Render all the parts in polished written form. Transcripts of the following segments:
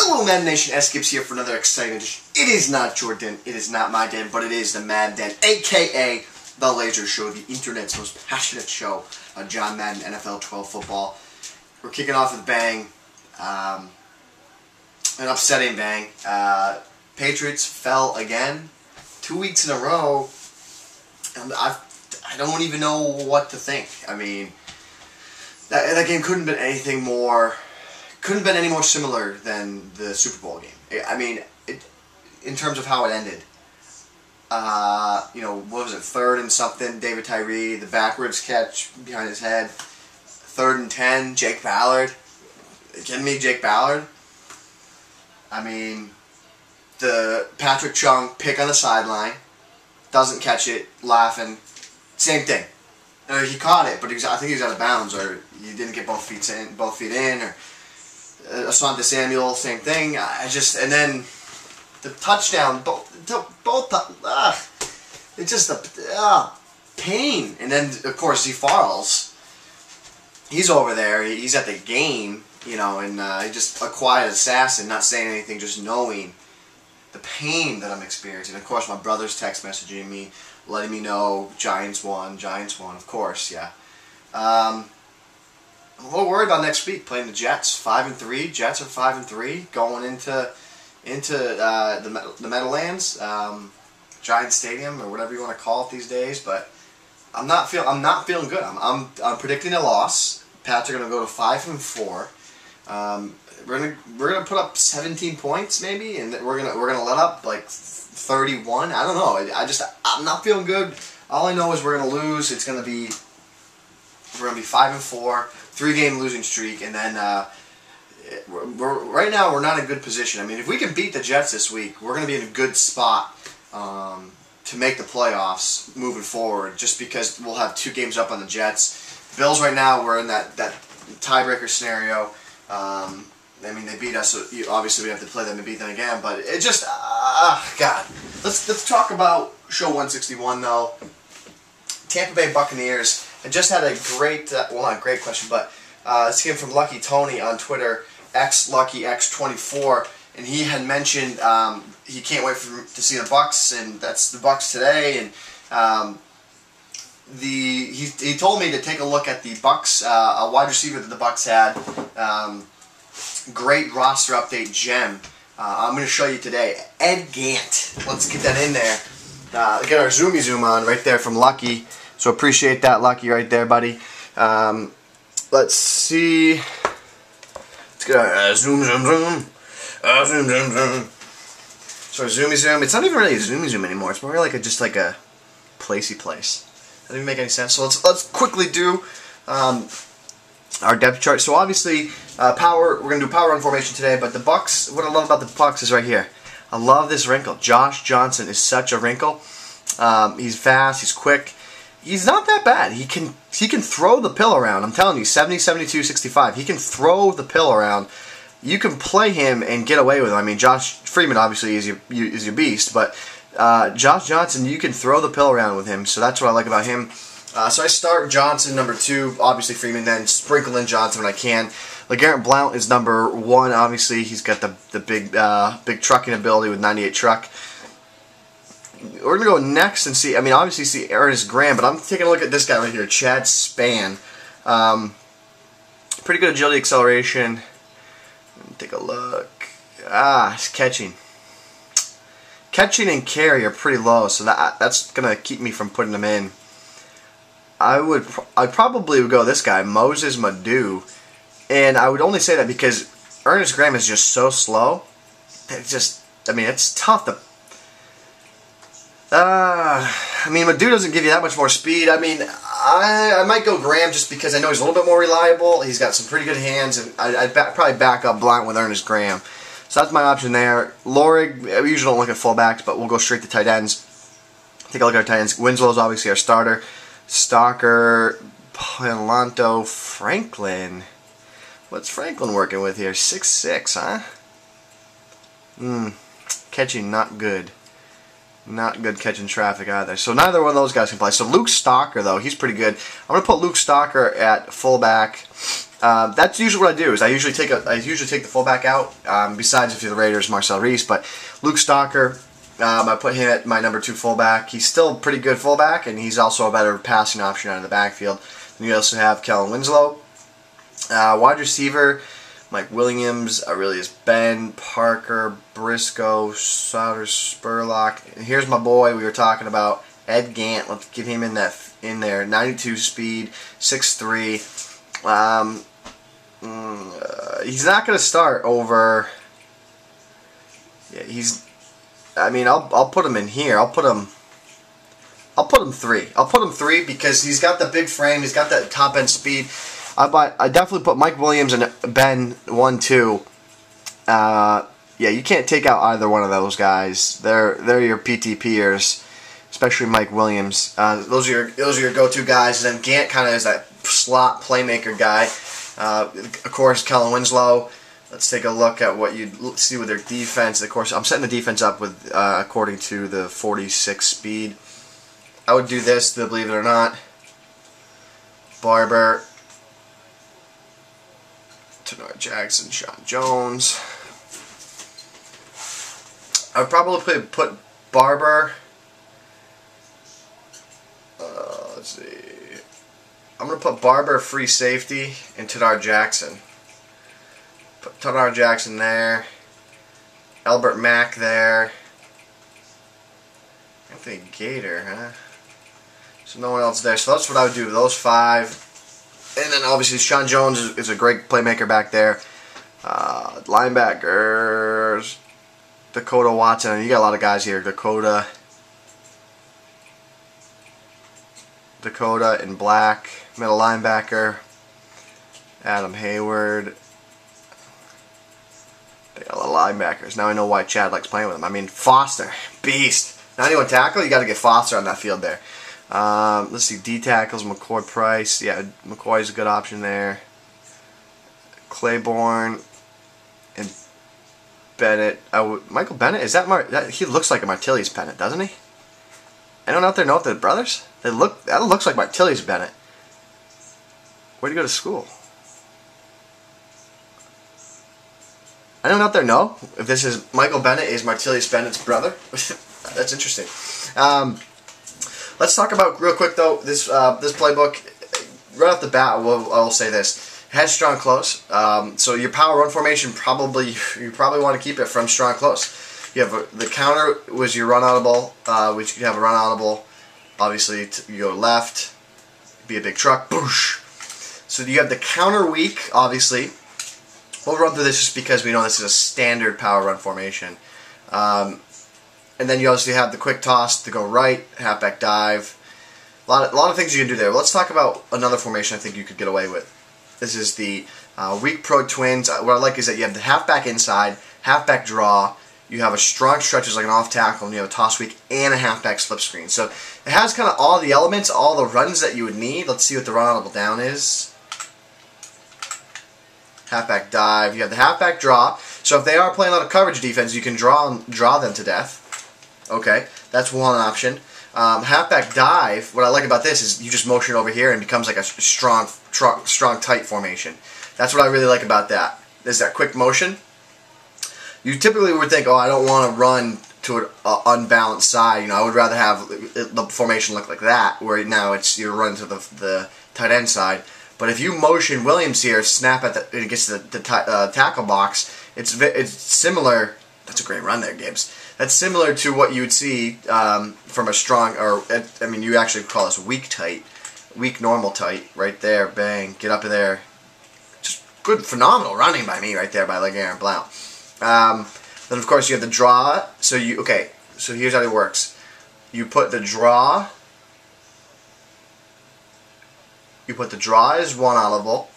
Hello, Madden Nation. Gibs here for another exciting edition. It is not Jordan. It is not my den, but it is the Madden Den, a.k.a. The Laser Show, the internet's most passionate show on John Madden NFL 12 football. We're kicking off with a bang. An upsetting bang. Patriots fell again. 2 weeks in a row. And I don't even know what to think. I mean, that game couldn't have been anything more... Couldn't have been any more similar than the Super Bowl game. I mean, in terms of how it ended. You know, what was it, 3rd and something, David Tyree, the backwards catch behind his head. 3rd and 10, Jake Ballard. Are you kidding me, Jake Ballard? I mean, the Patrick Chung pick on the sideline, doesn't catch it, laughing. Same thing. He caught it, but I think he was out of bounds, or he didn't get both feet in, or Asante Samuel, same thing. And then the touchdown, it's just a pain. And then of course he falls. He's over there. He's at the game, you know, and he just a quiet assassin, not saying anything, just knowing the pain that I'm experiencing. Of course, my brother's text messaging me, letting me know Giants won. Of course, yeah. I'm a little worried about next week playing the Jets. 5-3. Jets are 5-3 going into the Meadowlands, Giant Stadium, or whatever you want to call it these days. But I'm not feeling good. I'm predicting a loss. Pats are going to go to 5-4. We're gonna put up 17 points maybe, and we're gonna let up like 31. I don't know. I'm not feeling good. All I know is we're gonna lose. We're gonna be 5-4. 3-game losing streak, and then right now we're not in a good position. I mean, if we can beat the Jets this week, we're going to be in a good spot to make the playoffs moving forward, just because we'll have 2 games up on the Jets. Bills right now, we're in that tiebreaker scenario. I mean, they beat us, so obviously we have to play them and beat them again, but it just, God. Let's talk about Show 161, though. Tampa Bay Buccaneers. I just had a great, well, not a great question, but this came from Lucky Tony on Twitter, XLuckyX24, and he had mentioned he can't wait to see the Bucs, and that's the Bucs today, and he told me to take a look at the Bucs, a wide receiver that the Bucs had, great roster update gem. I'm going to show you today, Ed Gant. Let's get that in there. Get our zoomy zoom on right there from Lucky. So appreciate that, Lucky, right there, buddy. Let's see. Let's get our zoom. So our zoomy zoom. It's not even really a zoomy zoom anymore. It's more like just like a placey place. That doesn't even make any sense. So let's quickly do our depth chart. So obviously, power. We're gonna do power run formation today. But the Bucs. What I love about the Bucs is right here. I love this wrinkle. Josh Johnson is such a wrinkle. He's fast. He's quick. He's not that bad. He can throw the pill around. I'm telling you, 70, 72, 65. He can throw the pill around. You can play him and get away with him. I mean, Josh Freeman obviously is your beast, but Josh Johnson, you can throw the pill around with him. So that's what I like about him. So I start Johnson number 2, obviously Freeman, then sprinkle in Johnson when I can. LeGarrette Blount is number 1. Obviously, he's got the big trucking ability with 98 truck. We're going to go next and see, I mean, obviously see Ernest Graham, but I'm taking a look at this guy right here, Chad Spann. Pretty good agility, acceleration. Take a look. He's catching. Catching and carry are pretty low, so that's going to keep me from putting him in. I probably would go this guy, Moses Madu. And I would only say that because Ernest Graham is just so slow. I mean, it's tough to... I mean, Madu doesn't give you that much more speed. I mean, I might go Graham just because I know he's a little bit more reliable. He's got some pretty good hands, and I'd probably back up Blount with Ernest Graham. So that's my option there. Lorig, we usually don't look at fullbacks, but we'll go straight to tight ends. Take a look at our tight ends. Winslow's obviously our starter. Stalker, Pilanto, Franklin. What's Franklin working with here? 6'6", huh? Catching not good. Not good catching traffic either. So neither one of those guys can play. So Luke Stalker, though, he's pretty good. I'm going to put Luke Stalker at fullback. That's usually what I do. Is I usually take the fullback out. Besides if you're the Raiders, Marcel Reese, but Luke Stalker, I put him at my number 2 fullback. He's still a pretty good fullback, and he's also a better passing option out of the backfield. Then you also have Kellen Winslow. Wide receiver, Mike Williams, really is Ben, Parker, Briscoe, Sauter, Spurlock. And here's my boy we were talking about, Ed Gant. Let's get him in there. 92 speed, 6'3". He's not going to start over. Yeah, I'll put him in here. I'll put him 3. I'll put him 3 because he's got the big frame. He's got that top end speed. I definitely put Mike Williams and Ben 1, 2. Yeah, you can't take out either one of those guys. They're your PTPers, especially Mike Williams. Those are your go-to guys. And then Gant kind of is that slot playmaker guy. Of course, Kellen Winslow. Let's take a look at what you see with their defense. Of course, I'm setting the defense up with according to the 46 speed. I would do this, believe it or not. Barber, Tenor Jackson, Sean Jones. I would probably put Barber. Let's see. I'm going to put Barber free safety and Tenor Jackson. Put Tenor Jackson there. Albert Mack there. Anthony Gator, huh? So no one else there. So that's what I would do with those 5. And then obviously Sean Jones is a great playmaker back there. Linebackers, Dakota Watson. You got a lot of guys here. Dakota in black. Middle linebacker. Adam Hayward. They got a lot of linebackers. Now I know why Chad likes playing with them. I mean, Foster, beast. 91 tackle, you got to get Foster on that field there. Let's see, D tackles, McCoy Price. Yeah, McCoy's a good option there. Claiborne and Bennett. Michael Bennett, is that he looks like a Martilli's Bennett, doesn't he? Anyone out there know if they're brothers? That looks like Martilli's Bennett. Where'd he go to school? Anyone out there know if this is Michael Bennett is Martilli's Bennett's brother? That's interesting. Let's talk about real quick though this playbook. Right off the bat, I'll say this: it has strong close. So your power run formation you probably want to keep it from strong close. You have the counter was your run audible, which you have a run audible. Obviously, you go left, be a big truck, boosh. So you have the counter weak. Obviously, we'll run through this just because we know this is a standard power run formation. And then you obviously have the quick toss to go right, halfback dive. A lot of things you can do there. Let's talk about another formation I think you could get away with. This is the weak pro twins. What I like is that you have the halfback inside, halfback draw. You have a strong stretches like an off tackle, and you have a toss weak and a halfback slip screen. So it has kind of all the elements, all the runs that you would need. Let's see what the run audible down is. Halfback dive. You have the halfback draw. So if they are playing a lot of coverage defense, you can draw them to death. Okay, that's one option. Halfback dive, what I like about this is you just motion over here and it becomes like a strong tight formation. That's what I really like about that. Is that quick motion. You typically would think, oh, I don't want to run to an unbalanced side. You know, I would rather have the formation look like that, where now you're running to the tight end side. But if you motion Williams here, snap at it gets to the tackle box, it's similar. That's a great run there, Gibbs. That's similar to what you would see from a strong, you actually call this weak tight, weak normal tight, right there, bang, get up in there. Just good, phenomenal running by me right there by Aaron Blount. Then of course you have the draw, so here's how it works. You put the draw as one audible.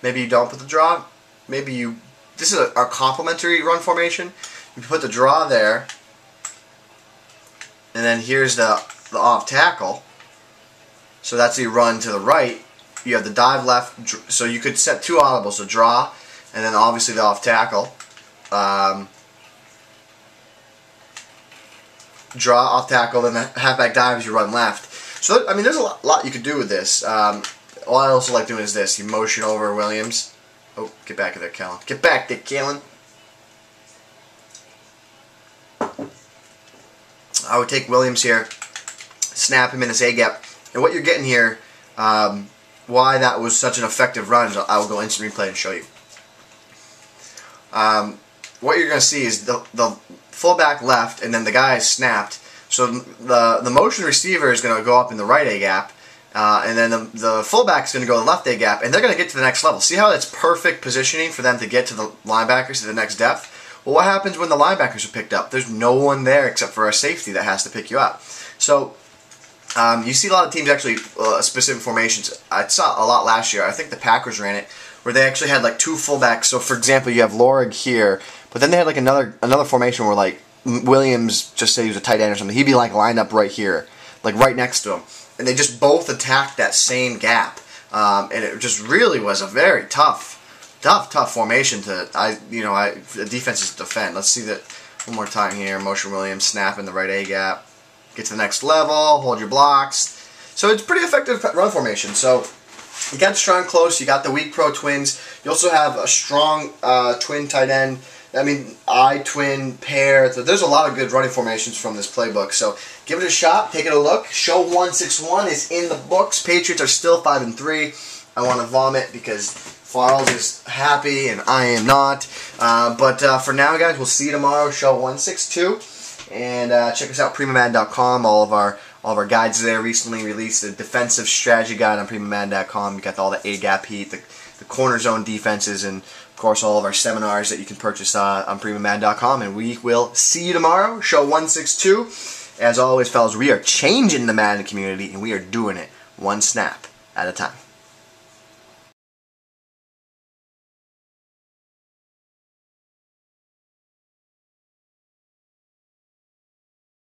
Maybe you don't put the draw, this is a complementary run formation. You put the draw there, and then here's the off tackle. So that's you run to the right. You have the dive left, so you could set 2 audibles, so draw, and then obviously the off tackle. draw off tackle, then the halfback dives, you run left. So, I mean, there's a lot you could do with this. What I also like doing is this. You motion over Williams. Oh, get back there, Kellen. Get back there, Kellen. I would take Williams here, snap him in this A-gap. And what you're getting here, why that was such an effective run, I will go instant replay and show you. What you're going to see is the fullback left, and then the guy is snapped. So the motion receiver is going to go up in the right A-gap, and then the fullback is going to go to the left A-gap, and they're going to get to the next level. See how it's perfect positioning for them to get to the linebackers to the next depth? Well, what happens when the linebackers are picked up? There's no one there except for a safety that has to pick you up. So you see a lot of teams actually specific formations. I saw a lot last year. I think the Packers ran it, where they actually had like two fullbacks. So for example, you have Lorig here, but then they had like another formation where like Williams, just say he was a tight end or something, he'd be like lined up right here, like right next to him, and they just both attacked that same gap, and it just really was a very tough formation to the defenses defend. Let's see that one more time here. Motion Williams, snap in the right A gap, get to the next level, hold your blocks. So it's pretty effective run formation. So you got strong close, you got the weak pro twins. You also have a strong twin tight end. I mean, I-twin, pair. So there's a lot of good running formations from this playbook. So give it a shot. Take it a look. Show 161 is in the books. Patriots are still 5-3. I want to vomit because Farles is happy and I am not. But for now, guys, we'll see you tomorrow. Show 162. And check us out, PrimaMad.com. All of our guides there. Recently released the defensive strategy guide on PrimaMad.com. You got all the A-gap heat, the corner zone defenses, and of course all of our seminars that you can purchase on PrimaMad.com. And we will see you tomorrow, show 162. As always, fellas, we are changing the Madden community, and we are doing it one snap at a time.